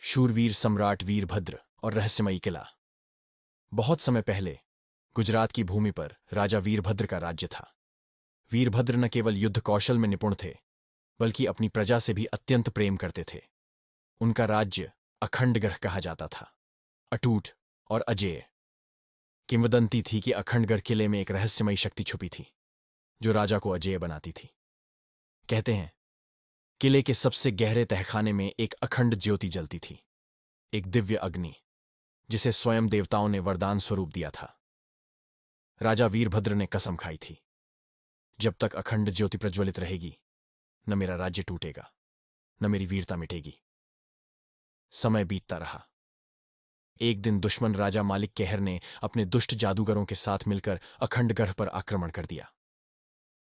शूरवीर सम्राट वीरभद्र और रहस्यमयी किला। बहुत समय पहले गुजरात की भूमि पर राजा वीरभद्र का राज्य था। वीरभद्र न केवल युद्ध कौशल में निपुण थे, बल्कि अपनी प्रजा से भी अत्यंत प्रेम करते थे। उनका राज्य अखंडगढ़ कहा जाता था, अटूट और अजेय। किंवदंती थी कि अखंडगढ़ किले में एक रहस्यमयी शक्ति छुपी थी, जो राजा को अजेय बनाती थी। कहते हैं, किले के सबसे गहरे तहखाने में एक अखंड ज्योति जलती थी, एक दिव्य अग्नि, जिसे स्वयं देवताओं ने वरदान स्वरूप दिया था। राजा वीरभद्र ने कसम खाई थी, जब तक अखंड ज्योति प्रज्वलित रहेगी, न मेरा राज्य टूटेगा, न मेरी वीरता मिटेगी। समय बीतता रहा। एक दिन दुश्मन राजा मालिक कहर ने अपने दुष्ट जादूगरों के साथ मिलकर अखंडगढ़ पर आक्रमण कर दिया।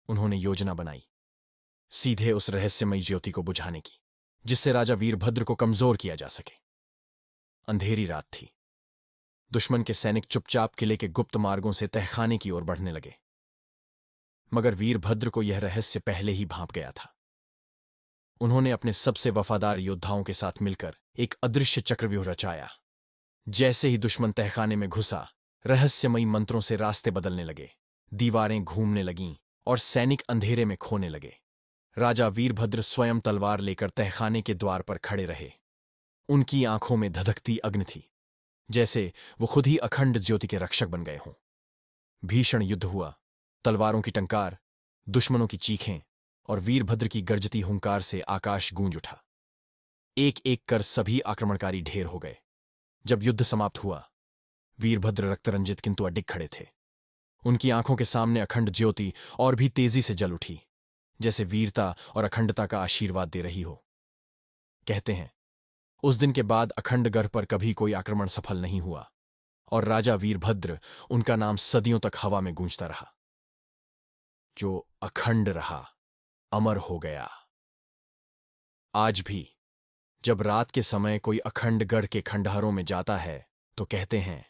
उन्होंने योजना बनाई, सीधे उस रहस्यमयी ज्योति को बुझाने की, जिससे राजा वीरभद्र को कमजोर किया जा सके। अंधेरी रात थी। दुश्मन के सैनिक चुपचाप किले के गुप्त मार्गों से तहखाने की ओर बढ़ने लगे। मगर वीरभद्र को यह रहस्य पहले ही भांप गया था। उन्होंने अपने सबसे वफादार योद्धाओं के साथ मिलकर एक अदृश्य चक्रव्यूह रचाया। जैसे ही दुश्मन तहखाने में घुसा, रहस्यमयी मंत्रों से रास्ते बदलने लगे, दीवारें घूमने लगीं और सैनिक अंधेरे में खोने लगे। राजा वीरभद्र स्वयं तलवार लेकर तहखाने के द्वार पर खड़े रहे। उनकी आंखों में धधकती अग्नि थी, जैसे वो खुद ही अखंड ज्योति के रक्षक बन गए हों। भीषण युद्ध हुआ। तलवारों की टंकार, दुश्मनों की चीखें और वीरभद्र की गर्जती हुंकार से आकाश गूंज उठा। एक एक कर सभी आक्रमणकारी ढेर हो गए। जब युद्ध समाप्त हुआ, वीरभद्र रक्तरंजित किंतु अडिग खड़े थे। उनकी आंखों के सामने अखंड ज्योति और भी तेजी से जल उठी, जैसे वीरता और अखंडता का आशीर्वाद दे रही हो। कहते हैं, उस दिन के बाद अखंडगढ़ पर कभी कोई आक्रमण सफल नहीं हुआ और राजा वीरभद्र, उनका नाम सदियों तक हवा में गूंजता रहा। जो अखंड रहा, अमर हो गया। आज भी जब रात के समय कोई अखंडगढ़ के खंडहरों में जाता है, तो कहते हैं,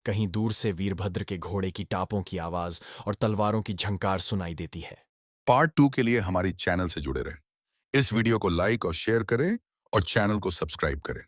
कहीं दूर से वीरभद्र के घोड़े की टापों की आवाज और तलवारों की झंकार सुनाई देती है। पार्ट 2 के लिए हमारी चैनल से जुड़े रहें। इस वीडियो को लाइक और शेयर करें और चैनल को सब्सक्राइब करें।